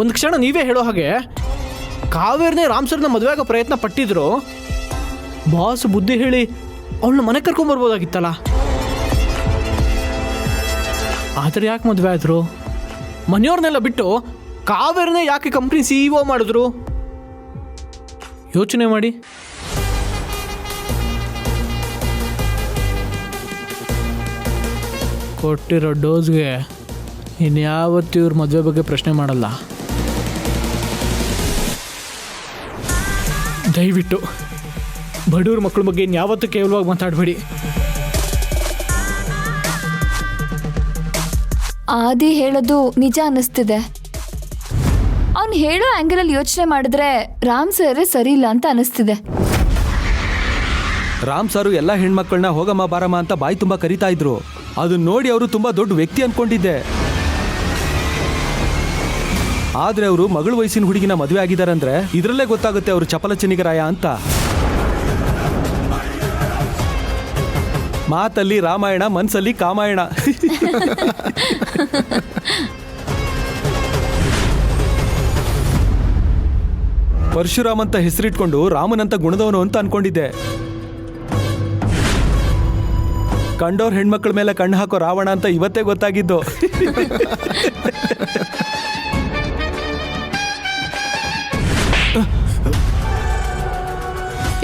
ಒಂದು ಕ್ಷಣ ನೀವೇ ಹೇಳೋ ಹಾಗೆ ಕಾವೇರಿನೇ ರಾಮ್ ಸರ್ನ ಮದುವೆ ಆಗೋ ಪ್ರಯತ್ನ ಪಟ್ಟಿದ್ರು ಬಾಸ್ ಬುದ್ಧಿ ಹೇಳಿ ಅವಳನ್ನ ಮನೆ ಕರ್ಕೊಂಬರ್ಬೋದಾಗಿತ್ತಲ್ಲ. ಆದರೆ ಯಾಕೆ ಮದುವೆ ಆದರು? ಮನೆಯವ್ರನ್ನೆಲ್ಲ ಬಿಟ್ಟು ಕಾವೇರಿನೇ ಯಾಕೆ ಕಂಪ್ನಿ CEO ಮಾಡಿದ್ರು? ಯೋಚನೆ ಮಾಡಿ. ಕೊಟ್ಟಿರೋ ಡೋಸ್ಗೆ ಇನ್ಯಾವತ್ತೂ ಇವ್ರ ಮದುವೆ ಬಗ್ಗೆ ಪ್ರಶ್ನೆ ಮಾಡಲ್ಲ. ದಯವಿಟ್ಟು ಬಡವ್ರ ಮಕ್ಕಳ ಬಗ್ಗೆ ಇನ್ಯಾವತ್ತೂ ಕೇವಲವಾಗಿ ಮಾತಾಡಬೇಡಿ. ಆದಿ ಹೇಳೋದು ನಿಜ ಅನ್ನಿಸ್ತಿದೆ. ಅವ್ನು ಹೇಳೋ ಆ್ಯಂಗಲಲ್ಲಿ ಯೋಚನೆ ಮಾಡಿದ್ರೆ ರಾಮ್ ಸರೇ ಸರಿ ಇಲ್ಲ ಅಂತ ಅನ್ನಿಸ್ತಿದೆ. ರಾಮ್ ಸಾರು ಎಲ್ಲ ಹೆಣ್ಮಕ್ಳನ್ನ ಹೋಗಮ್ಮ ಬಾರಮ್ಮ ಅಂತ ಬಾಯಿ ತುಂಬ ಕರಿತಾ ಇದ್ರು. ಅದನ್ನ ನೋಡಿ ಅವರು ತುಂಬ ದೊಡ್ಡ ವ್ಯಕ್ತಿ ಅನ್ಕೊಂಡಿದ್ದೆ. ಆದರೆ ಅವರು ಮಗಳ ವಯಸ್ಸಿನ ಹುಡುಗಿನ ಮದುವೆ ಆಗಿದ್ದಾರಂದ್ರೆ ಇದರಲ್ಲೇ ಗೊತ್ತಾಗುತ್ತೆ ಅವರು ಚಪಲ ಚೆನ್ನಿಗರಾಯ ಅಂತ. ಮಾತಲ್ಲಿ ರಾಮಾಯಣ, ಮನ್ಸಲ್ಲಿ ಕಾಮಾಯಣ. ಪರಶುರಾಮ್ ಅಂತ ಹೆಸರಿಟ್ಕೊಂಡು ರಾಮನಂತ ಗುಣದವನು ಅಂತ ಅನ್ಕೊಂಡಿದ್ದೆ. ಕಂಡೋರ್ ಹೆಣ್ಮಕ್ಳ ಮೇಲೆ ಕಣ್ಣು ಹಾಕೋ ರಾವಣ ಅಂತ ಇವತ್ತೇ ಗೊತ್ತಾಗಿದ್ದು.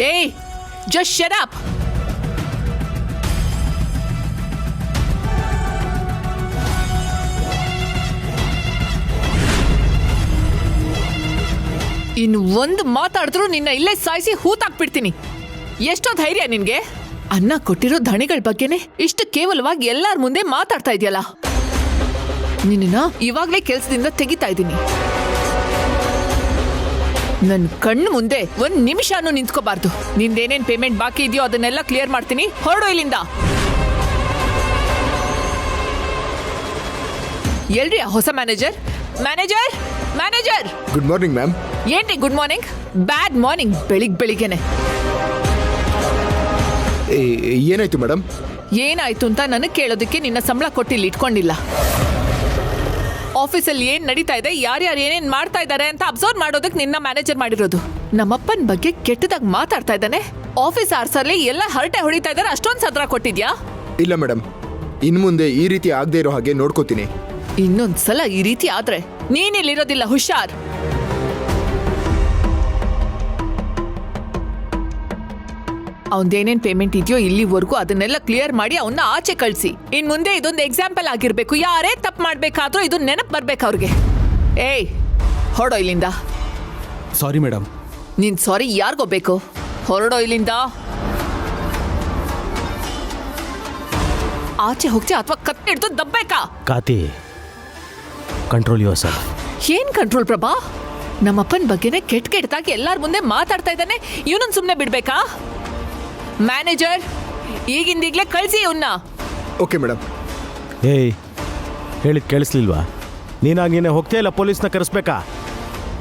Hey, just shut up. ಇನ್ನು ಒಂದು ಮಾತಾಡಿದ್ರು ನಿನ್ನ ಇಲ್ಲೇ ಸಾಯಿಸಿ ಹೂತಾಕ್ಬಿಡ್ತೀನಿ. ಎಷ್ಟೋ ಧೈರ್ಯ ನಿನ್ಗೆ? ಅನ್ನ ಕೊಟ್ಟಿರೋ ಧಣಿಗಳ ಬಗ್ಗೆನೆ ಇಷ್ಟು ಕೇವಲವಾಗಿ ಎಲ್ಲಾರ ಮುಂದೆ ಮಾತಾಡ್ತಾ ಇದೆಯಲ್ಲ. ನಿನ್ನ ಇವಾಗ್ಲೇ ಕೆಲ್ಸದಿಂದ ತೆಗಿತಾ ಇದ್ದೀನಿ. ನನ್ನ ಕಣ್ಣು ಮುಂದೆ ಒಂದ್ ನಿಮಿಷನೂ ನಿಂತ್ಕೋಬಾರ್ದು. ನಿಂದೇನೇನ್ ಪೇಮೆಂಟ್ ಬಾಕಿ ಇದೆಯೋ ಅದನ್ನೆಲ್ಲ ಕ್ಲಿಯರ್ ಮಾಡ್ತೀನಿ. ಹೊರಡು ಇಲ್ಲಿಂದ. ಎಲ್ರಿ ಆ ಹೊಸ manager? Manager manager good morning ma'am. ಏನ್ರಿ ಗುಡ್ ಮಾರ್ನಿಂಗ್? ಬ್ಯಾಡ್ ಮಾರ್ನಿಂಗ್ ಬೆಳಿಗ್ಗೆನೆ. ಏನಾಯ್ತು ಮೇಡಮ್? ಏನಾಯ್ತು ಅಂತ ನನಗೆ ಕೇಳೋದಕ್ಕೆ ನಿನ್ನ ಸಂಬಳ ಕೊಟ್ಟಿಲ್ಲ ಇಟ್ಕೊಂಡಿಲ್ಲ. ಆಫೀಸಲ್ಲಿ ಏನ್ ನಡೀತಾ ಇದೆ, ಯಾರ್ಯಾರು ಏನೇನ್ ಮಾಡ್ತಾ ಇದ್ದಾರೆ ಅಂತ ಅಬ್ಸರ್ವ್ ಮಾಡೋದಕ್ಕೆ ನಿನ್ನ ಮ್ಯಾನೇಜರ್ ಮಾಡಿರೋದು. ನಮ್ಮಪ್ಪನ ಬಗ್ಗೆ ಕೆಟ್ಟದಾಗ ಮಾತಾಡ್ತಾ ಇದ್ದಾನೆ. ಆಫೀಸ್ ಆರ್ಸಲ್ಲಿ ಎಲ್ಲ ಹರಟೆ ಹೊಡಿತಾ ಇದ್ದಾರೆ. ಅಷ್ಟೊಂದು ಸದ್ರ ಕೊಟ್ಟಿದ್ಯಾ? ಇಲ್ಲ ಮೇಡಮ್, ಇನ್ ಮುಂದೆ ಈ ರೀತಿ ಆಗದೆ ಇರೋ ಹಾಗೆ ನೋಡ್ಕೋತೀನಿ. ಇನ್ನೊಂದ್ಸಲ ಈ ರೀತಿ ಆದ್ರೆ ನೀನಿಲ್ಲಿರೋದಿಲ್ಲ, ಹುಷಾರ್. ಅವನ್ದೇನೇನ್ ಪೇಮೆಂಟ್ ಇದೆಯೋ ಇಲ್ಲಿವರೆಗೂ ಅದನ್ನೆಲ್ಲ ಕ್ಲಿಯರ್ ಮಾಡಿ ಅವನ್ನ ಆಚೆ ಕಳಿಸಿ. ಇನ್ ಮುಂದೆ ಇದೊಂದು ಎಕ್ಸಾಂಪಲ್ ಆಗಿರ್ಬೇಕು. ಯಾರೇ ತಪ್ಪು ಮಾಡ್ಬೇಕಾದ್ರೂ ಇದು ನೆನಪು ಬರ್ಬೇಕು ಅವ್ರಿಗೆ. ಏಯ್, ಹೊರಡೋ ಇಲ್ಲಿಂದ. Sorry madam. ನೀನ್ ಸಾರಿ ಯಾರಿಗೋ ಬೇಕು. ಹೊರಡೋ ಇಲ್ಲಿಂದ. ಆಚೆ ಹೋಗ್ತೀಯ ಅಥವಾ ಕತ್ತಿಡ್ದು ದಬ್ಬೇಕಾ? ಕಾತಿ, ಕಂಟ್ರೋಲ್ ಯುವರ್ ಸೆಲ್ಫ್. ಏನ್ ಕಂಟ್ರೋಲ್ ಪ್ರಭಾ? ನಮ್ಮಪ್ಪನ ಬಗ್ಗೆನೆ ಕೆಟ್ಟದಾಗಿ ಎಲ್ಲಾರ ಮುಂದೆ ಮಾತಾಡ್ತಾ ಇದ್ದಾನೆ. ಇವನನ್ನ ಸುಮ್ಮನೆ ಬಿಡ್ಬೇಕಾ? ಮ್ಯಾನೇಜರ್, ಈಗಿಂದೀಗ್ಲೇ ಕಳಿಸಿ ಇವನ್ನ. Okay madam. ಏಯ್, ಹೇಳಿದ್ ಕೇಳಿಸ್ಲಿಲ್ವಾ? ನೀನಾಗಿ ನೀನೆ ಹೋಗ್ತೀಯ ಇಲ್ಲ ಪೊಲೀಸ್ನ ಕರೆಸ್ಬೇಕಾ?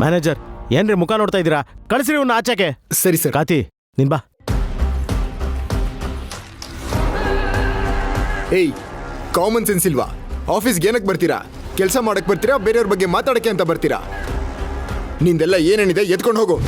ಮ್ಯಾನೇಜರ್, ಏನ್ರಿ ಮುಖ ನೋಡ್ತಾ ಇದ್ದೀರಾ? ಕಳಿಸ್ರಿ ಇವನ್ನ ಆಚೆಗೆ. ಸರಿ ಸರ್. ಕಾತಿ, ನೀನ್ ಬಾ. ಏಯ್, ಕಾಮನ್ ಸೆನ್ಸ್ ಇಲ್ವಾ? ಆಫೀಸ್ಗೆ ಏನಕ್ಕೆ ಬರ್ತೀರಾ? ಕೆಲಸ ಮಾಡಕ್ಕೆ ಬರ್ತೀರಾ, ಬೇರೆಯವ್ರ ಬಗ್ಗೆ ಮಾತಾಡಕ್ಕೆ ಅಂತ ಬರ್ತೀರಾ? ನಿಂದೆಲ್ಲ ಏನೇನಿದೆ ಎತ್ಕೊಂಡು ಹೋಗು.